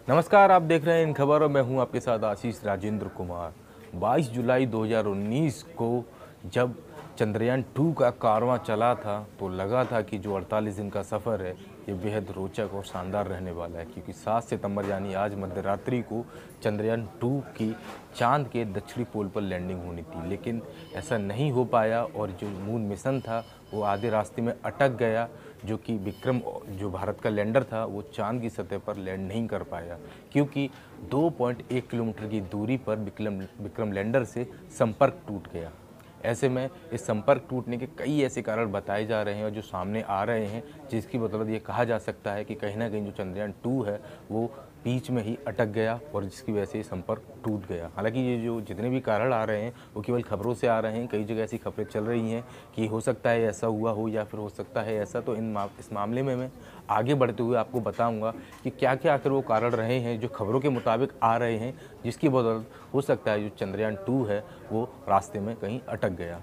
नमस्कार, आप देख रहे हैं इन खबरों में हूं आपके साथ आशीष राजेंद्र कुमार। 22 जुलाई 2019 को जब चंद्रयान 2 का कारवां चला था तो लगा था कि जो 48 दिन का सफ़र है ये बेहद रोचक और शानदार रहने वाला है, क्योंकि 7 सितंबर यानी आज मध्यरात्रि को चंद्रयान 2 की चांद के दक्षिणी पोल पर लैंडिंग होनी थी, लेकिन ऐसा नहीं हो पाया और जो मून मिशन था वो आधे रास्ते में अटक गया, जो कि विक्रम जो भारत का लैंडर था वो चांद की सतह पर लैंड नहीं कर पाया, क्योंकि 2.1 किलोमीटर की दूरी पर विक्रम लैंडर से संपर्क टूट गया। ऐसे में इस संपर्क टूटने के कई ऐसे कारण बताए जा रहे हैं और जो सामने आ रहे हैं, जिसकी बदौलत ये कहा जा सकता है कि कहीं ना कहीं जो चंद्रयान 2 है वो बीच में ही अटक गया और जिसकी वजह से ये संपर्क टूट गया। हालांकि ये जो जितने भी कारण आ रहे हैं वो केवल खबरों से आ रहे हैं। कई जगह ऐसी खबरें चल रही हैं कि हो सकता है ऐसा हुआ हो या फिर हो सकता है ऐसा। तो इस मामले में मैं आगे बढ़ते हुए आपको बताऊंगा कि क्या क्या आखिर वो कारण रहे हैं जो खबरों के मुताबिक आ रहे हैं, जिसकी बदौलत हो सकता है जो चंद्रयान 2 है वो रास्ते में कहीं अटक गया।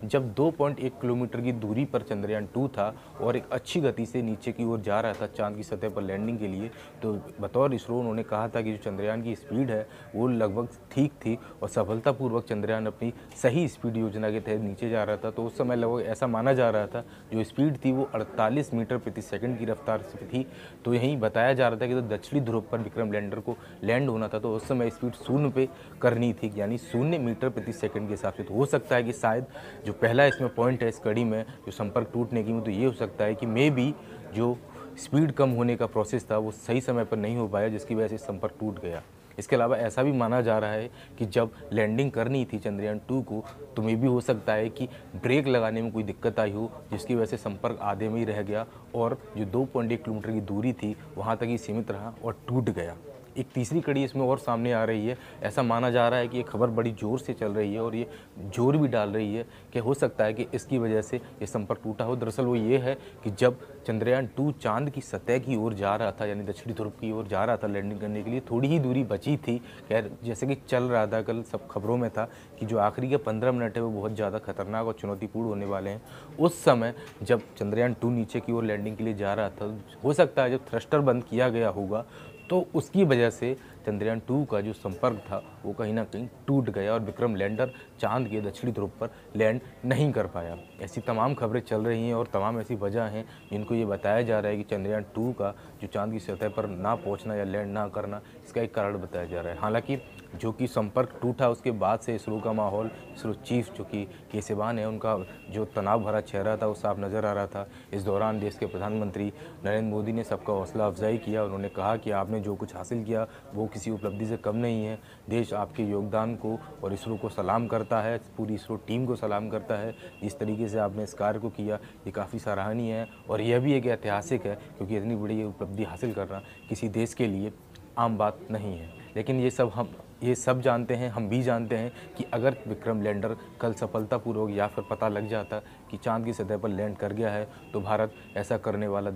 जब 2.1 किलोमीटर की दूरी पर चंद्रयान 2 था और एक अच्छी गति से नीचे की ओर जा रहा था चांद की सतह पर लैंडिंग के लिए, तो बतौर इसरो उन्होंने कहा था कि जो चंद्रयान की स्पीड है वो लगभग ठीक थी और सफलतापूर्वक चंद्रयान अपनी सही स्पीड योजना के तहत नीचे जा रहा था। तो उस समय लगभग ऐसा माना जा रहा था जो स्पीड थी वो 48 मीटर प्रति सेकंड की रफ्तार से थी। तो यहीं बताया जा रहा था कि तो दक्षिणी ध्रुव पर विक्रम लैंडर को लैंड होना था, तो उस समय स्पीड 0 पे करनी थी, यानी 0 मीटर प्रति सेकंड के हिसाब से। तो हो सकता है कि शायद जो पहला इसमें पॉइंट है इस कड़ी में जो संपर्क टूटने की, तो ये हो सकता है कि मे बी जो स्पीड कम होने का प्रोसेस था वो सही समय पर नहीं हो पाया, जिसकी वजह से संपर्क टूट गया। इसके अलावा ऐसा भी माना जा रहा है कि जब लैंडिंग करनी थी चंद्रयान 2 को, तो मे भी हो सकता है कि ब्रेक लगाने में कोई दिक्कत आई हो, जिसकी वजह से संपर्क आधे में ही रह गया और जो 2.1 किलोमीटर की दूरी थी वहाँ तक ही सीमित रहा और टूट गया। एक तीसरी कड़ी इसमें और सामने आ रही है। ऐसा माना जा रहा है कि ये खबर बड़ी ज़ोर से चल रही है और ये जोर भी डाल रही है कि हो सकता है कि इसकी वजह से ये संपर्क टूटा हो। दरअसल वो ये है कि जब चंद्रयान 2 चांद की सतह की ओर जा रहा था, यानी दक्षिणी ध्रुव की ओर जा रहा था लैंडिंग करने के लिए, थोड़ी ही दूरी बची थी। खैर, जैसे कि चल रहा था, कल सब खबरों में था कि जो आखिरी के 15 मिनट है वो बहुत ज़्यादा खतरनाक और चुनौतीपूर्ण होने वाले हैं। उस समय जब चंद्रयान 2 नीचे की ओर लैंडिंग के लिए जा रहा था, हो सकता है जब थ्रस्टर बंद किया गया होगा तो उसकी वजह से चंद्रयान 2 का जो संपर्क था वो कहीं ना कहीं टूट गया और विक्रम लैंडर चांद के दक्षिणी ध्रुव पर लैंड नहीं कर पाया। ऐसी तमाम खबरें चल रही हैं और तमाम ऐसी वजह हैं जिनको ये बताया जा रहा है कि चंद्रयान 2 का जो चांद की सतह पर ना पहुंचना या लैंड ना करना, इसका एक कारण बताया जा रहा है। हालांकि जो कि संपर्क टूटा उसके बाद से इसरो का माहौल, इसरो चीफ जो कि के सिवान है, उनका जो तनाव भरा चेहरा था वो साफ नज़र आ रहा था। इस दौरान देश के प्रधानमंत्री नरेंद्र मोदी ने सबका हौसला अफजाई किया। उन्होंने कहा कि आपने जो कुछ हासिल किया वो किसी उपलब्धि से कम नहीं है। देश आपके योगदान को और इसरो को सलाम करता है, पूरी इसरो टीम को सलाम करता है। जिस तरीके से आपने इस कार्य को किया ये काफ़ी सराहनीय है और यह भी एक ऐतिहासिक है, क्योंकि इतनी बड़ी उपलब्धि हासिल करना किसी देश के लिए आम बात नहीं है। लेकिन ये सब जानते हैं, हम भी जानते हैं कि अगर विक्रम लैंडर कल सफलतापूर्वक या फिर पता लग जाता कि चांद की सतह पर लैंड कर गया है, तो भारत ऐसा करने वाला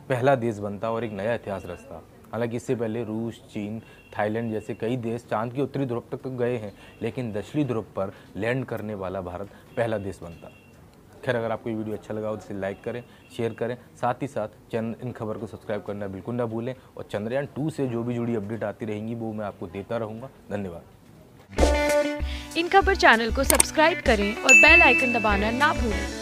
पहला देश बनता और एक नया इतिहास रचता। हालांकि इससे पहले रूस, चीन, थाईलैंड जैसे कई देश चांद की उत्तरी ध्रुव तक तो गए हैं, लेकिन दक्षिणी ध्रुव पर लैंड करने वाला भारत पहला देश बनता। खैर, अगर आपको ये वीडियो अच्छा लगा हो तो इसे लाइक करें, शेयर करें, साथ ही साथ चैनल इन खबर को सब्सक्राइब करना बिल्कुल ना भूलें और चंद्रयान 2 से जो भी जुड़ी अपडेट आती रहेंगी वो मैं आपको देता रहूँगा। धन्यवाद। इन खबर चैनल को सब्सक्राइब करें और बेल आइकन दबाना ना भूलें।